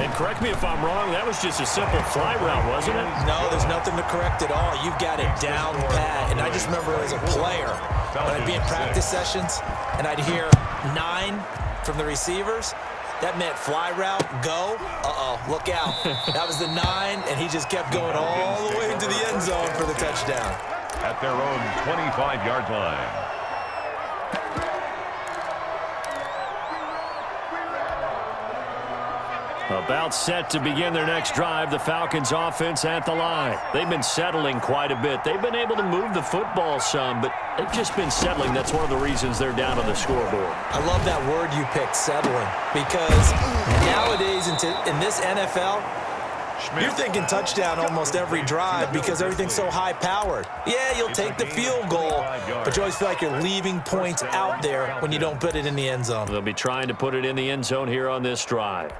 And correct me if I'm wrong, that was just a simple fly route, wasn't it? No, there's nothing to correct at all. You've got it down pat. And I just remember as a player, when I'd be in practice sessions and I'd hear 9 from the receivers, that meant fly route, go. Uh-oh, look out. That was the 9, and he just kept going all the way into the end zone for the touchdown. At their own 25-yard line. About set to begin their next drive, the Falcons offense at the line. They've been settling quite a bit. They've been able to move the football some, but they've just been settling. That's one of the reasons they're down on the scoreboard. I love that word you picked, settling, because nowadays in this NFL, you're thinking touchdown almost every drive because everything's so high-powered. Yeah, you'll take the field goal, but you always feel like you're leaving points out there when you don't put it in the end zone. They'll be trying to put it in the end zone here on this drive.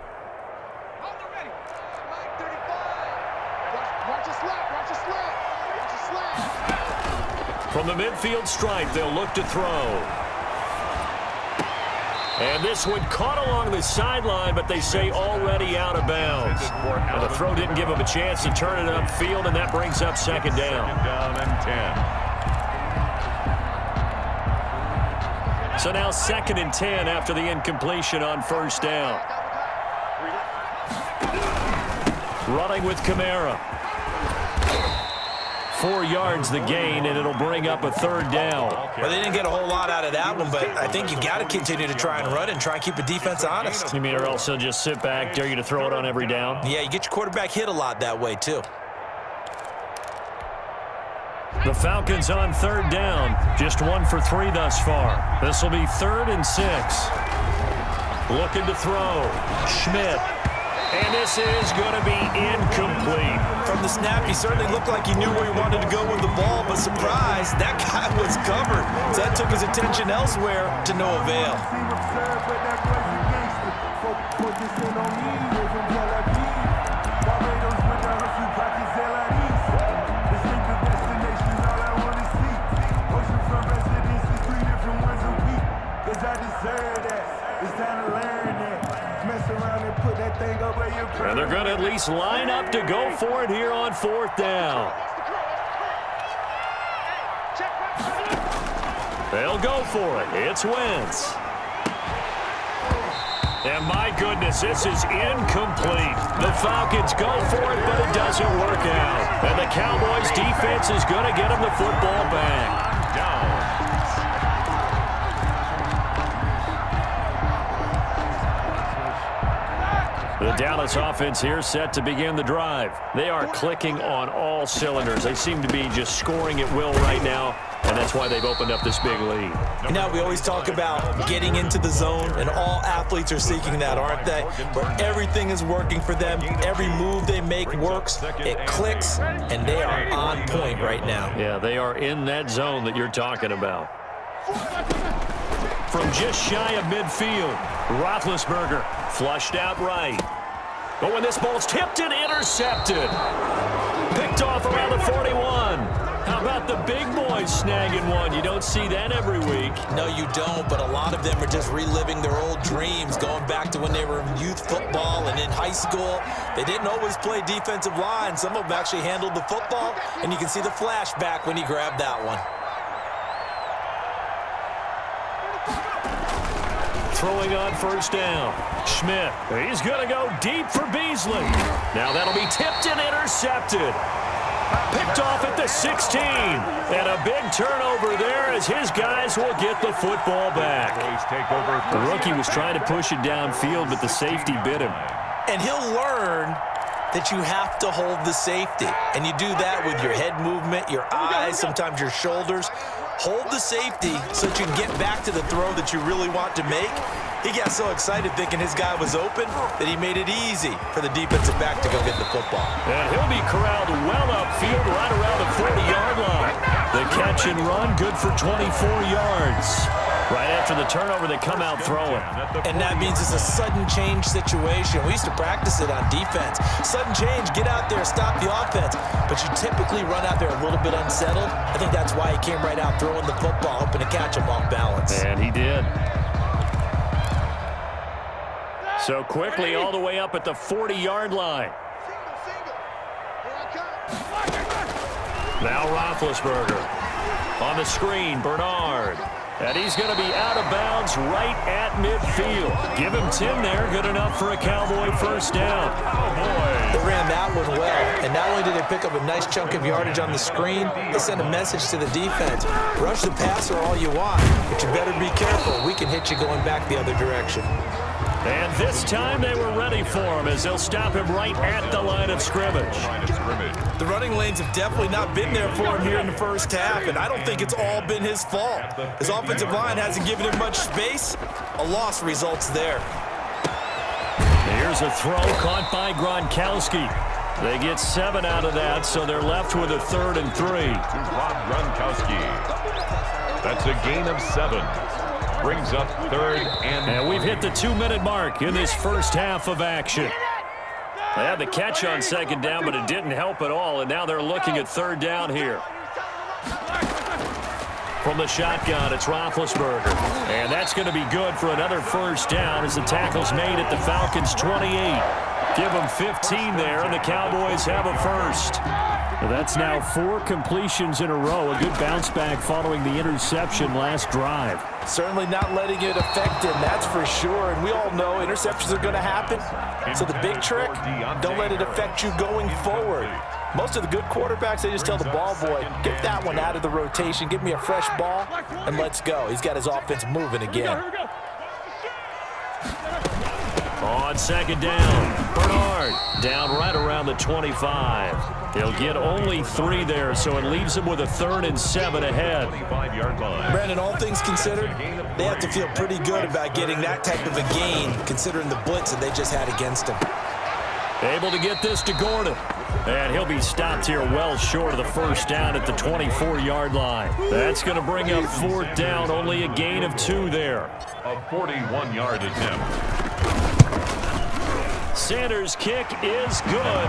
From the midfield stripe, they'll look to throw. And this one caught along the sideline, but they say already out of bounds. And the throw didn't give him a chance to turn it upfield, and that brings up second down. Second down and 10. So now 2nd and 10 after the incompletion on first down. Running with Kamara. 4 yards the gain, and it'll bring up a 3rd down. Well, they didn't get a whole lot out of that one, but I think you've got to continue to try and run and try and keep the defense honest. You mean or else they'll just sit back, dare you to throw it on every down? Yeah, you get your quarterback hit a lot that way, too. The Falcons on 3rd down. Just 1 for 3 thus far. This will be 3rd and 6. Looking to throw. Schmidt. And this is going to be incomplete. From the snap, he certainly looked like he knew where he wanted to go with the ball, but surprise, that guy was covered. So that took his attention elsewhere to no avail. And they're going to at least line up to go for it here on 4th down. They'll go for it. It's Wentz. And my goodness, this is incomplete. The Falcons go for it, but it doesn't work out. And the Cowboys defense is going to get them the football back. Down. The Dallas offense here set to begin the drive. They are clicking on all cylinders. They seem to be just scoring at will right now, and that's why they've opened up this big lead. And now we always talk about getting into the zone, and all athletes are seeking that, aren't they? Where everything is working for them. Every move they make works. It clicks, and they are on point right now. Yeah, they are in that zone that you're talking about. From just shy of midfield, Roethlisberger flushed out right. But when this ball's tipped and intercepted. Picked off around the 41. How about the big boys snagging one? You don't see that every week. No, you don't, but a lot of them are just reliving their old dreams, going back to when they were in youth football and in high school. They didn't always play defensive line. Some of them actually handled the football, and you can see the flashback when he grabbed that one. Throwing on first down. Schmidt, he's going to go deep for Beasley. Now that'll be tipped and intercepted. Picked off at the 16. And a big turnover there as his guys will get the football back. The rookie was trying to push it downfield, but the safety bit him. And he'll learn that you have to hold the safety. And you do that with your head movement, your eyes, sometimes your shoulders. Hold the safety so that you can get back to the throw that you really want to make. He got so excited thinking his guy was open that he made it easy for the defensive back to go get the football. And he'll be corralled well upfield right around the 40-yard line. The catch and run, good for 24 yards. Right after the turnover, they come out throwing. And that means it's a sudden change situation. We used to practice it on defense. Sudden change, get out there, stop the offense. But you typically run out there a little bit unsettled. I think that's why he came right out throwing the football, hoping to catch him off balance. And he did. So quickly all the way up at the 40-yard line. Now Roethlisberger. On the screen, Bernard. And he's going to be out of bounds right at midfield. Give him 10 there. Good enough for a Cowboy first down. They ran that one well. And not only did they pick up a nice chunk of yardage on the screen, they sent a message to the defense. Rush the passer all you want, but you better be careful. We can hit you going back the other direction. And this time they were ready for him as they'll stop him right at the line of scrimmage. The running lanes have definitely not been there for him here in the first half, and I don't think it's all been his fault. His offensive line hasn't given him much space. A loss results there. Here's a throw caught by Gronkowski. They get 7 out of that, so they're left with a 3rd and 3. To Rob Gronkowski. That's a gain of 7. Brings up 3rd and... And we've hit the 2-minute mark in this first half of action. They had the catch on 2nd down, but it didn't help at all, and now they're looking at 3rd down here. From the shotgun, it's Roethlisberger. And that's going to be good for another first down as the tackle's made at the Falcons' 28. Give them 15 there, and the Cowboys have a first. Well, that's now 4 completions in a row. A good bounce back following the interception last drive. Certainly not letting it affect him, that's for sure. And we all know interceptions are going to happen. So the big trick, don't let it affect you going forward. Most of the good quarterbacks, they just tell the ball boy, get that one out of the rotation, give me a fresh ball, and let's go. He's got his offense moving again. On 2nd down, Bernard down right around the 25. He'll get only 3 there, so it leaves him with a 3rd and 7 ahead. Brandon, all things considered, they have to feel pretty good about getting that type of a gain, considering the blitz that they just had against him. Able to get this to Gordon. And he'll be stopped here well short of the first down at the 24-yard line. That's going to bring up 4th down, only a gain of 2 there. A 41-yard attempt. Sanders' kick is good.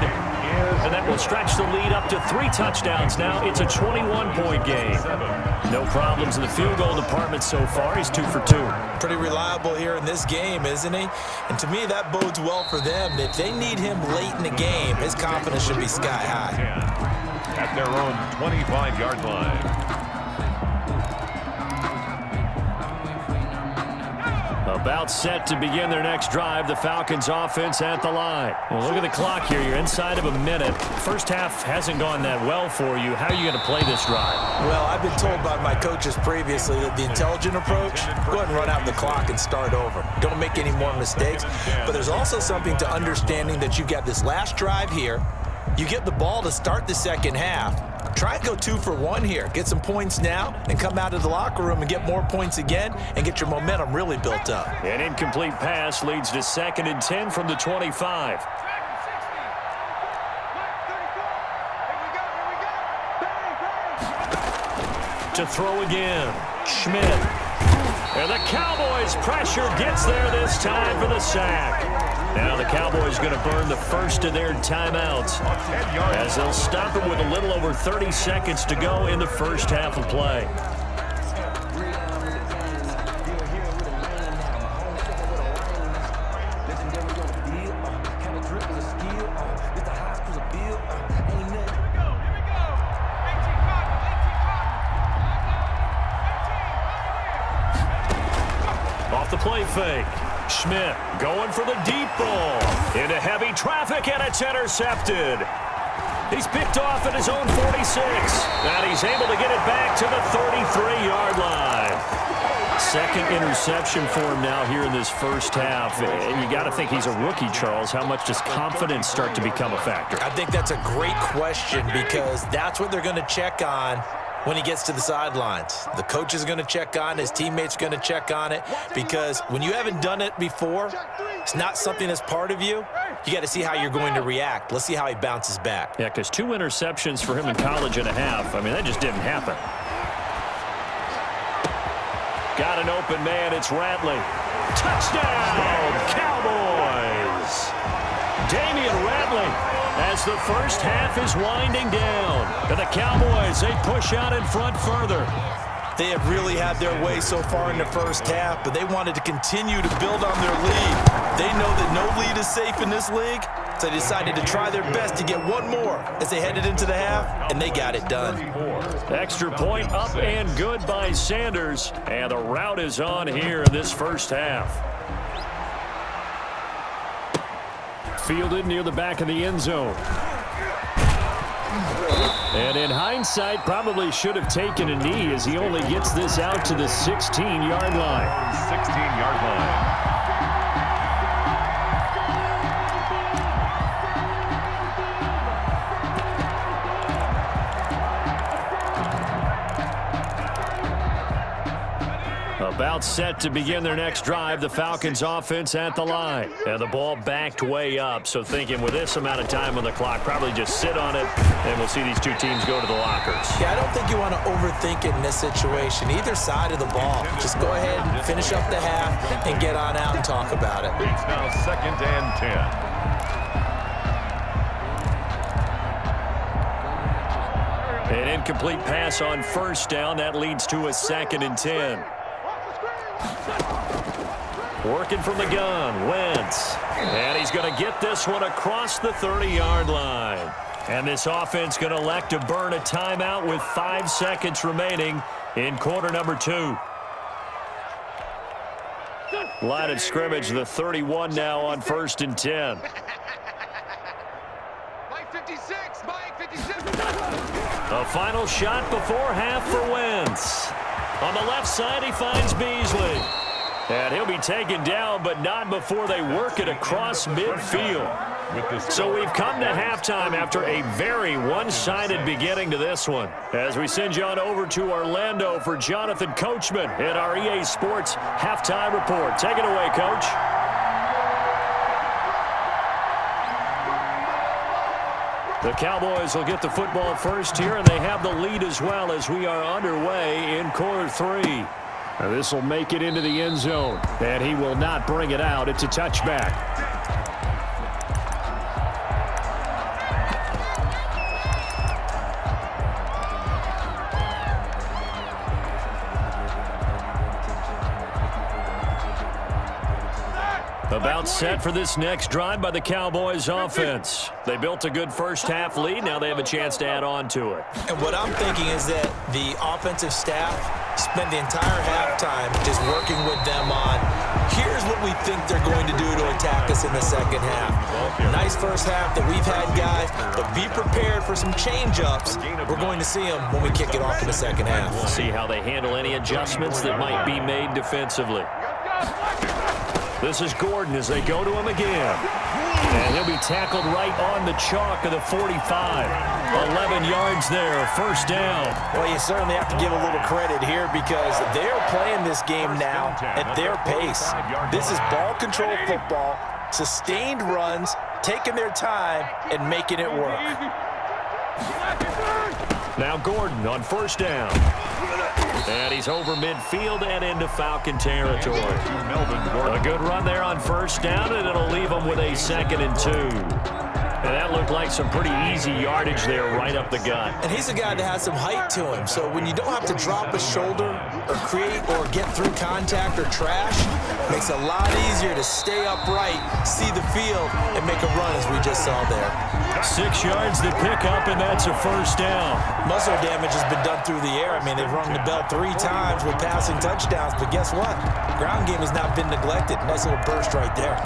And that will stretch the lead up to 3 touchdowns now. It's a 21-point game. No problems in the field goal department so far. He's 2 for 2. Pretty reliable here in this game, isn't he? And to me, that bodes well for them. If they need him late in the game, his confidence should be sky high. At their own 25-yard line. About set to begin their next drive. The Falcons offense at the line. Well, look at the clock here. You're inside of a minute. First half hasn't gone that well for you. How are you going to play this drive? Well, I've been told by my coaches previously that the intelligent approach, go ahead and run out the clock and start over. Don't make any more mistakes. But there's also something to understanding that you've got this last drive here. You get the ball to start the second half. Try and go 2 for 1 here. Get some points now and come out of the locker room and get more points again and get your momentum really built up. An incomplete pass leads to 2nd and 10 from the 25. To throw again, Schmidt. And the Cowboys' pressure gets there this time for the sack. Now the Cowboys going to burn the first of their timeouts as they'll stop it with a little over 30 seconds to go in the first half of play. Off the play fake. Schmidt going for the deep ball. Into heavy traffic, and it's intercepted. He's picked off at his own 46. And he's able to get it back to the 33-yard line. 2nd interception for him now here in this first half. And you got to think he's a rookie, Charles. How much does confidence start to become a factor? I think that's a great question because that's what they're going to check on when he gets to the sidelines. The coach is going to check on it. His teammates are going to check on it because when you haven't done it before, it's not something that's part of you. You got to see how you're going to react. Let's see how he bounces back. Yeah, because 2 interceptions for him in college and a half. I mean, that just didn't happen. Got an open man. It's Ratley. Touchdown, Cowboys! Damian Ratley. As the first half is winding down. And the Cowboys, they push out in front further. They have really had their way so far in the first half, but they wanted to continue to build on their lead. They know that no lead is safe in this league, so they decided to try their best to get one more as they headed into the half, and they got it done. Extra point up and good by Sanders, and the rout is on here in this first half. Fielded near the back of the end zone. And in hindsight, probably should have taken a knee as he only gets this out to the 16-yard line. 16-yard line. About set to begin their next drive, the Falcons offense at the line. And the ball backed way up, so thinking with this amount of time on the clock, probably just sit on it, and we'll see these two teams go to the lockers. Yeah, I don't think you want to overthink it in this situation. Either side of the ball. Just go ahead and finish up the half and get on out and talk about it. It's now 2nd and 10. An incomplete pass on first down. That leads to a 2nd and 10. Working from the gun, Wentz. And he's going to get this one across the 30-yard line. And this offense going to elect to burn a timeout with 5 seconds remaining in quarter number 2. Line of scrimmage, the 31 now on 1st and 10. Mike 56, Mike 56. A final shot before half for Wentz. On the left side, he finds Beasley. And he'll be taken down, but not before they work it across midfield. So we've come to halftime after a very one-sided beginning to this one. As we send you on over to Orlando for Jonathan Coachman in our EA Sports Halftime Report. Take it away, Coach. The Cowboys will get the football first here, and they have the lead as well as we are underway in quarter 3. Now this will make it into the end zone, and he will not bring it out. It's a touchback. About set for this next drive by the Cowboys offense. They built a good first half lead. Now they have a chance to add on to it. And what I'm thinking is that the offensive staff spend the entire halftime just working with them on, here's what we think they're going to do to attack us in the second half. Nice first half that we've had, guys, but be prepared for some change-ups. We're going to see them when we kick it off in the second half. We'll see how they handle any adjustments that might be made defensively. This is Gordon as they go to him again. And he'll be tackled right on the chalk of the 45. 11 yards there, first down. Well, you certainly have to give a little credit here because they're playing this game now at their pace. This is ball control football, sustained runs, taking their time, and making it work. Now Gordon on first down. And he's over midfield and into Falcon territory. A good run there on first down, and it'll leave him with a 2nd and 2. And that looked like some pretty easy yardage there right up the gut. And he's a guy that has some height to him, so when you don't have to drop a shoulder or create or get through contact or trash, it makes it a lot easier to stay upright, see the field, and make a run as we just saw there. 6 yards to pick up, and that's a first down. Muscle damage has been done through the air. I mean, they've rung the bell 3 times with passing touchdowns, but guess what? Ground game has not been neglected. Nice little burst right there.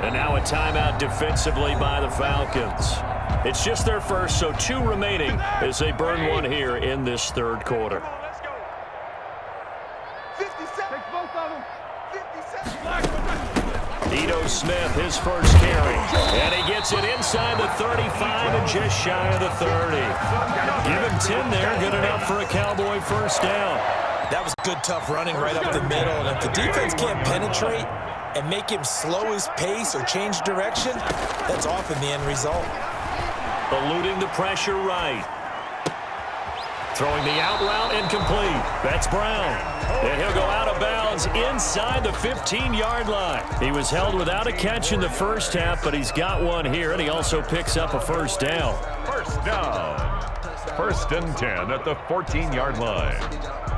And now a timeout defensively by the Falcons. It's just their first, so 2 remaining as they burn one here in this third quarter. 57. Take both of them. 57. Ito Smith, his first carry. And he gets it inside the 35 and just shy of the 30. Give him 10 there, good enough for a Cowboy first down. That was good, tough running right up the middle. And if the defense can't penetrate and make him slow his pace or change direction, that's often the end result. Eluding the pressure right. Throwing the out route incomplete. That's Brown. And he'll go out of bounds inside the 15-yard line. He was held without a catch in the first half, but he's got one here, and he also picks up a first down. First down. First and 10 at the 14-yard line.